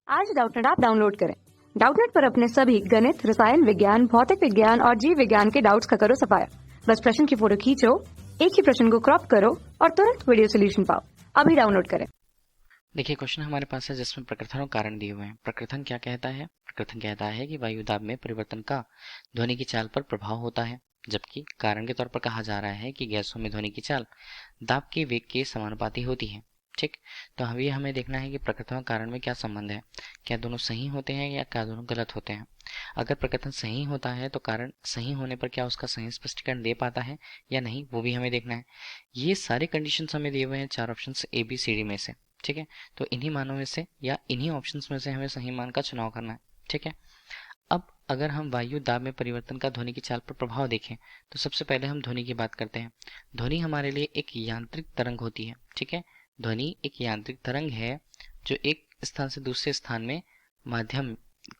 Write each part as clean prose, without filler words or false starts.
आज Doubtnut app download करें। Doubtnut पर अपने सभी गणित, रसायन विज्ञान, भौतिक विज्ञान और जीव विज्ञान के डाउट्स का करो सफाया। बस प्रश्न की फोटो खींचो, एक ही प्रश्न को क्रॉप करो और तुरंत वीडियो सोल्यूशन पाओ। अभी डाउनलोड करें। देखिए, क्वेश्चन हमारे पास है जिसमें प्रकृतन और कारण दिए हुए हैं। प्रकृतन क्या कहता है? प्रकृतन कहता है कि वायु दाब में परिवर्तन का ध्वनि की चाल पर प्रभाव होता है, जबकि कारण के तौर पर कहा जा रहा है कि गैसों में ध्वनि की चाल दाब के वेग के समानुपाती होती है। ठीक, तो अभी हमें देखना है कि प्रकृतन और कारण में क्या संबंध है, क्या दोनों सही होते हैं या क्या दोनों गलत होते हैं। अगर प्रकृतन सही होता है तो कारण सही होने पर क्या उसका सही स्पष्टीकरण दे पाता है या नहीं, वो भी हमें देखना है। ये सारे कंडीशंस हमें दिए हुए हैं चार option A B C D में से। ठीक है, तो इन्हीं मानों में से या इन्हीं ऑप्शंस में से हमें सही मान का चुनाव करना है। ठीक है, अब अगर हम वायु दाब में परिवर्तन का ध्वनि की चाल पर प्रभाव देखें तो सबसे पहले हम ध्वनि की बात करते हैं। ध्वनि हमारे लिए एक यांत्रिक तरंग होती है। ठीक है, ध्वनि एक यांत्रिक तरंग है जो एक स्थान से दूसरे स्थान में माध्यम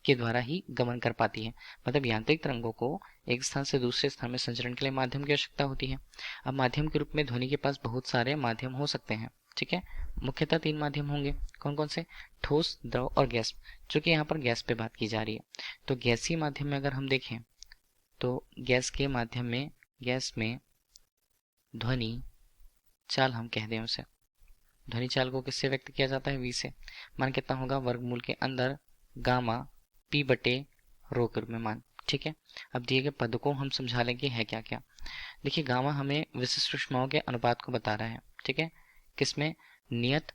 के द्वारा ही गमन कर पाती है। मतलब यांत्रिक तरंगों को एक स्थान से दूसरे स्थान में संचरण के लिए माध्यम की आवश्यकता होती है। अब माध्यम के रूप में ध्वनि के पास बहुत सारे माध्यम हो सकते हैं। ठीक है, मुख्यतः तीन माध्यम होंगे। कौन कौन से? ठोस, द्रव और गैस, जो कि यहाँ पर गैस पे बात की जा रही है। तो गैसीय माध्यम में अगर हम देखें तो गैस के माध्यम में, गैस में ध्वनि चाल हम कह दें उसे, ध्वनि चाल को किससे व्यक्त किया जाता है? वी से। मान कितना होगा? वर्गमूल के अंदर गामा पी बटे रो के रूप में मान। ठीक है, अब दिए गए पद को हम समझा लेंगे है क्या क्या। देखिए, गामा हमें विशिष्ट ऊष्माओं के अनुपात को बता रहा है। ठीक है, किसमें? नियत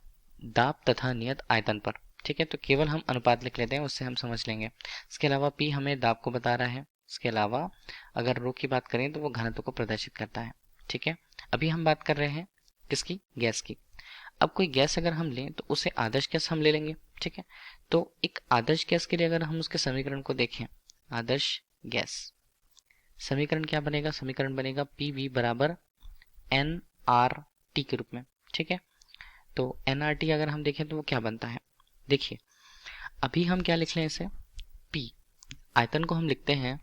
दाब तथा नियत आयतन पर। ठीक है, तो केवल हम अनुपात लिख लेते हैं, उससे हम समझ लेंगे। इसके अलावा पी हमें दाब को बता रहा है। इसके अलावा अगर रो की बात करें तो वो घनत्व को प्रदर्शित करता है। ठीक है, अभी हम बात कर रहे हैं किसकी? गैस की। अब कोई गैस अगर हम लें तो उसे आदर्श गैस हम ले लेंगे। ठीक है, तो एक आदर्श गैस के लिए अगर हम उसके समीकरण को देखें, आदर्श गैस समीकरण क्या बनेगा? समीकरण बनेगा पी वी बराबर एन आर टी के रूप में। ठीक है, तो एन आर टी अगर हम देखें तो वो क्या बनता है? देखिए, अभी हम क्या लिख लें इसे? पी आयतन को हम लिखते हैं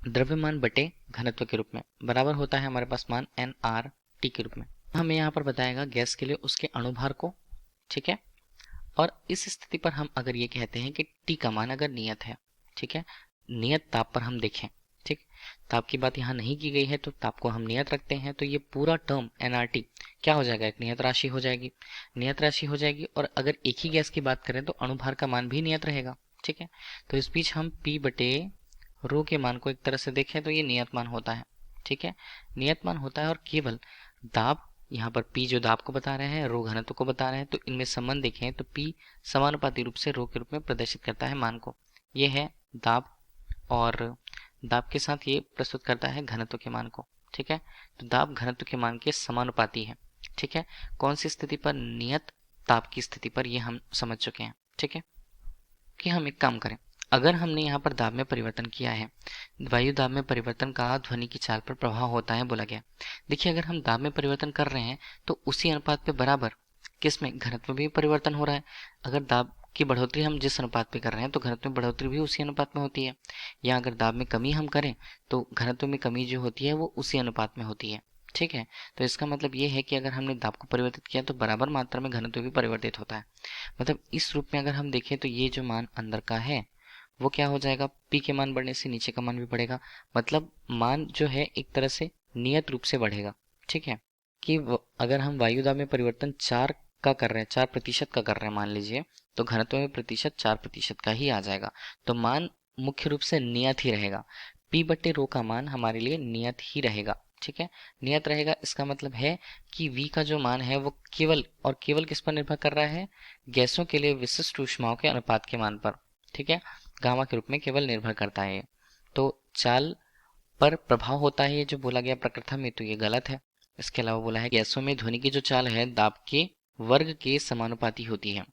द्रव्यमान बटे घनत्व के रूप में, बराबर होता है हमारे पास मान एन आर टी के रूप में। हमें यहाँ पर बताएगा गैस के लिए उसके अणुभार को। ठीक है, और इस स्थिति पर हम अगर ये कहते हैं कि टी का मान अगर नियत है, ठीक है, नियत ताप पर हम देखें, ठीक, ताप की बात यहाँ नहीं की गई है तो ताप को हम नियत रखते हैं, तो ये पूरा टर्म एनआरटी क्या हो जाएगा? एक नियत राशि हो जाएगी। नियत राशि हो जाएगी, और अगर एक ही गैस की बात करें तो अणुभार का मान भी नियत रहेगा। ठीक है, तो इस बीच हम पी बटे रो के मान को एक तरह से देखें तो ये नियत मान होता है। ठीक है, नियत मान होता है, और केवल दाब, यहाँ पर P जो दाब को बता रहे हैं, रो घनत्व को बता रहे हैं, तो इनमें संबंध देखें तो P समानुपाती रूप से रो के रूप में प्रदर्शित करता है मान को। ये है दाब, और दाब के साथ ये प्रस्तुत करता है घनत्व के मान को। ठीक है, तो दाब घनत्व के मान के समानुपाती है। ठीक है, कौन सी स्थिति पर? नियत ताप की स्थिति पर, ये हम समझ चुके हैं। ठीक है, कि हम एक काम करें, अगर हमने यहाँ पर दाब में परिवर्तन किया है, वायु दाब में परिवर्तन का ध्वनि की चाल पर प्रभाव होता है बोला गया। देखिए, अगर हम दाब में परिवर्तन कर रहे हैं तो उसी अनुपात पे बराबर किसमें? घनत्व में भी परिवर्तन हो रहा है। अगर दाब की बढ़ोतरी हम जिस अनुपात पे कर रहे हैं तो घनत्व में बढ़ोतरी भी उसी अनुपात में होती है, या अगर दाब में कमी हम करें तो घनत्व में कमी जो होती है वो उसी अनुपात में होती है। ठीक है, तो इसका मतलब ये है कि अगर हमने दाब को परिवर्तित किया तो बराबर मात्रा में घनत्व भी परिवर्तित होता है। मतलब इस रूप में अगर हम देखें तो ये जो मान अंदर का है वो क्या हो जाएगा? पी के मान बढ़ने से नीचे का मान भी बढ़ेगा। मतलब मान जो है एक तरह से नियत रूप से बढ़ेगा। ठीक है, कि अगर हम वायु दाब में परिवर्तन 4 का कर रहे हैं, 4% का कर रहे हैं मान लीजिए, तो घनत्व में प्रतिशत 4% का ही आ जाएगा। तो मान मुख्य रूप से नियत ही रहेगा। पी बटे रो का मान हमारे लिए नियत ही रहेगा। ठीक है, नियत रहेगा, इसका मतलब है कि V का जो मान है वो केवल और केवल किस पर निर्भर कर रहा है? गैसों के लिए विशिष्ट ऊष्माओं के अनुपात के मान पर। ठीक है, गामा के रूप में केवल निर्भर करता है। तो चाल पर प्रभाव होता है ये जो बोला गया प्रकृति में, तो ये गलत है। इसके अलावा बोला है गैसों में ध्वनि की जो चाल है दाब के वर्ग के समानुपाती होती है,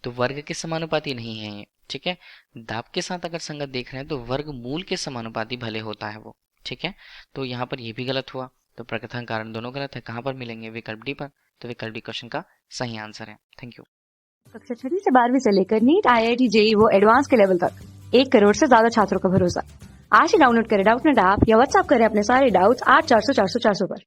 तो वर्ग के समानुपाती नहीं है ये। ठीक है, दाब के साथ अगर संगत देख रहे हैं तो वर्ग मूल के समानुपाती भले होता है वो। ठीक है, तो यहाँ पर ये भी गलत हुआ, तो प्रकृति कारण दोनों गलत है। कहाँ पर मिलेंगे? विकल्प डी पर, तो विकल्प डी क्वेश्चन का सही आंसर है। Thank you. कक्षा 6 से 12वीं से लेकर नीट, IIT, JEE वो एडवांस के लेवल तक 1 करोड़ से ज्यादा छात्रों का भरोसा। आज ही डाउनलोड करें डाउटनेट ऐप या व्हाट्सएप करें अपने सारे डाउट्स 8400 400 400 पर।